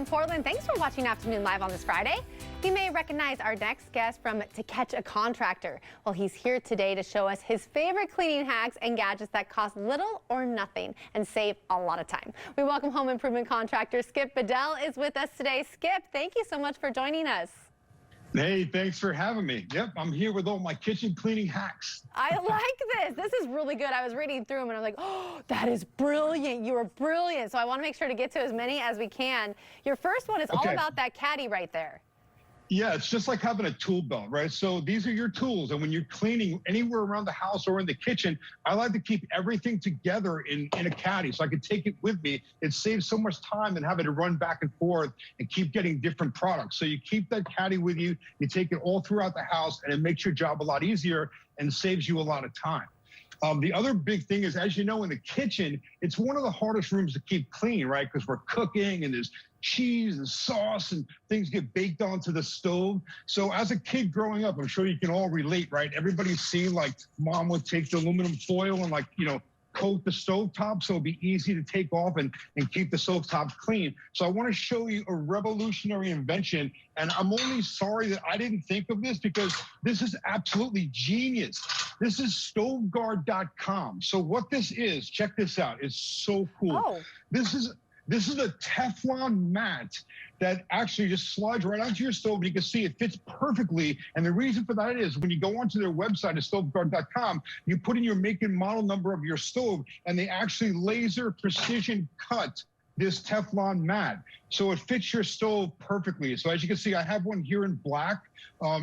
from Portland. Thanks for watching Afternoon Live on this Friday. You may recognize our next guest from To Catch a Contractor. Well, he's here today to show us his favorite cleaning hacks and gadgets that cost little or nothing and save a lot of time. We welcome home improvement contractor Skip Bedell is with us today. Skip, thank you so much for joining us. Hey, thanks for having me. Yep, I'm here with all my kitchen cleaning hacks. I like this. This is really good. I was reading through them and I'm like, oh, that is brilliant. You are brilliant. So I want to make sure to get to as many as we can. Your first one is all about that caddy right there. Yeah, it's just like having a tool belt, right? So these are your tools. And when you're cleaning anywhere around the house or in the kitchen, I like to keep everything together in a caddy so I can take it with me. It saves so much time than having to run back and forth and keep getting different products. So you keep that caddy with you, you take it all throughout the house, and it makes your job a lot easier and saves you a lot of time. The other big thing is, as you know, in the kitchen, it's one of the hardest rooms to keep clean, right? Because we're cooking and there's cheese and sauce and things get baked onto the stove. So as a kid growing up, I'm sure you can all relate, right? Everybody's seen like mom would take the aluminum foil and like, coat the stovetop so it'd be easy to take off and keep the stovetop clean. So I want to show you a revolutionary invention, and I'm only sorry that I didn't think of this because this is absolutely genius. This is stoveguard.com. So what this is, check this out. It's so cool. Oh. This is a Teflon mat that actually just slides right onto your stove, and you can see it fits perfectly. And the reason for that is when you go onto their website at stoveguard.com, you put in your make and model number of your stove, and they actually laser precision cut this Teflon mat. So it fits your stove perfectly. So as you can see, I have one here in black.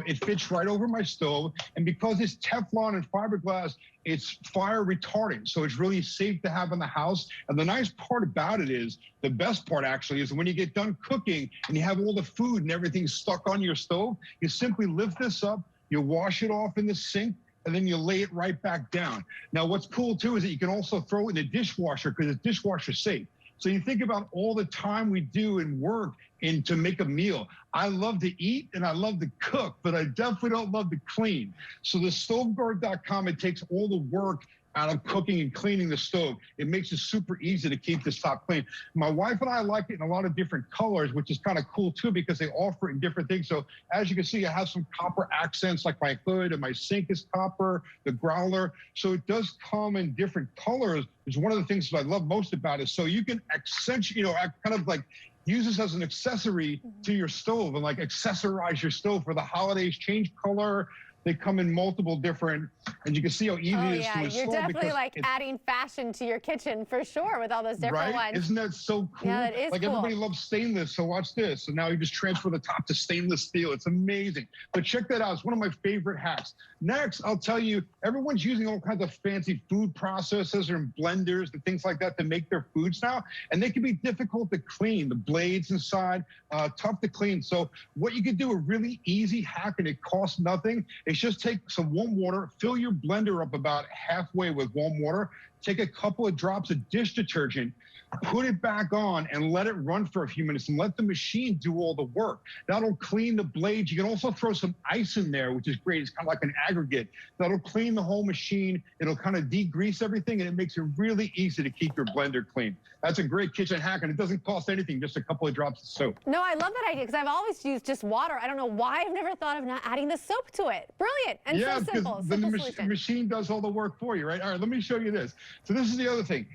It fits right over my stove. And because it's Teflon and fiberglass, it's fire retardant. So it's really safe to have in the house. And the nice part about it is, the best part actually, is when you get done cooking and you have all the food and everything stuck on your stove, you simply lift this up, you wash it off in the sink, and then you lay it right back down. Now, what's cool too is that you can also throw it in the dishwasher because it's dishwasher safe. So you think about all the time we do in work to make a meal. I love to eat and I love to cook, but I definitely don't love to clean. So the stoveguard.com, it takes all the work out of cooking and cleaning the stove. It makes it super easy to keep this top clean. My wife and I like it in a lot of different colors, which is kind of cool too, because they offer it in different things. So as you can see, I have some copper accents, like my hood and my sink is copper, the growler. So it does come in different colors, which is one of the things that I love most about it. So you can accentuate, kind of like use this as an accessory to your stove and like accessorize your stove for the holidays, change color. They come in multiple different, and you can see how easy it is to install. You're definitely like adding fashion to your kitchen for sure with all those different ones. Isn't that so cool? Yeah, that is like cool. Everybody loves stainless, so watch this. So now you just transfer the top to stainless steel. It's amazing. But check that out. It's one of my favorite hacks. Next, I'll tell you, everyone's using all kinds of fancy food processors and blenders and things like that to make their foods now, and they can be difficult to clean. The blades inside, tough to clean. So what you can do, a really easy hack, and it costs nothing, is just take some warm water, fill your blender up about halfway with warm water, take a couple of drops of dish detergent, put it back on and let it run for a few minutes and let the machine do all the work. That'll clean the blades. You can also throw some ice in there, which is great. It's kind of like an aggregate. That'll clean the whole machine. It'll kind of degrease everything, and it makes it really easy to keep your blender clean. That's a great kitchen hack, and it doesn't cost anything, just a couple of drops of soap. No, I love that idea because I've always used just water. I don't know why I've never thought of not adding the soap to it. Brilliant and so simple. The machine does all the work for you, right? All right, let me show you this. So this is the other thing.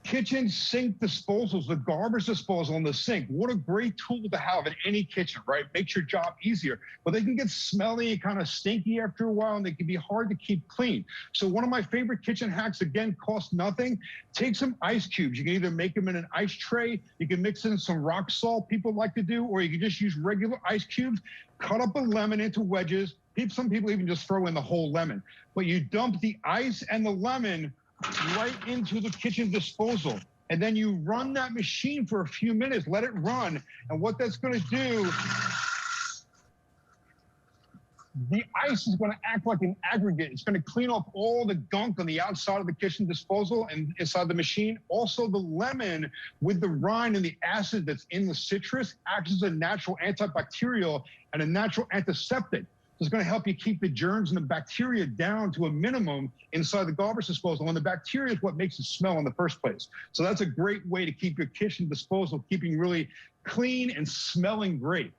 Kitchen sink disposals, the garbage disposal in the sink. What a great tool to have in any kitchen, right? Makes your job easier. But they can get smelly, kind of stinky after a while, and they can be hard to keep clean. So one of my favorite kitchen hacks, again, costs nothing. Take some ice cubes. You can either make them in an ice tray, you can mix in some rock salt, people like to do, or you can just use regular ice cubes, cut up a lemon into wedges. Some people even just throw in the whole lemon. But you dump the ice and the lemon right into the kitchen disposal. And then you run that machine for a few minutes, let it run. And what that's going to do, the ice is going to act like an aggregate. It's going to clean off all the gunk on the outside of the kitchen disposal and inside the machine. Also, the lemon with the rind and the acid that's in the citrus acts as a natural antibacterial and a natural antiseptic. It's going to help you keep the germs and the bacteria down to a minimum inside the garbage disposal. And the bacteria is what makes it smell in the first place. So that's a great way to keep your kitchen disposal keeping really clean and smelling great.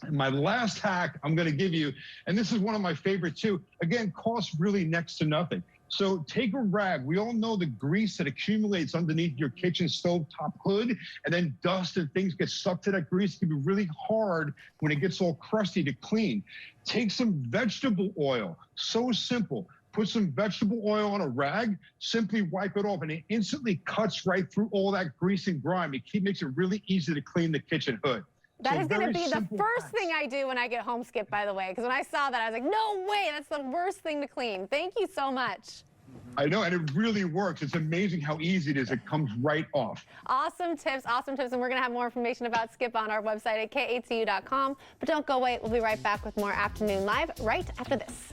And my last hack I'm going to give you, and this is one of my favorite too, again, costs really next to nothing. So take a rag. We all know the grease that accumulates underneath your kitchen stovetop hood, and then dust and things get stuck to that grease. It can be really hard when it gets all crusty to clean. Take some vegetable oil. So simple. Put some vegetable oil on a rag, simply wipe it off, and it instantly cuts right through all that grease and grime. It makes it really easy to clean the kitchen hood. That is going to be the first thing I do when I get home, Skip, by the way, because when I saw that, I was like, no way, that's the worst thing to clean. Thank you so much. I know, and it really works. It's amazing how easy it is. It comes right off. Awesome tips, and we're going to have more information about Skip on our website at KATU.com. But don't go away. We'll be right back with more Afternoon Live right after this.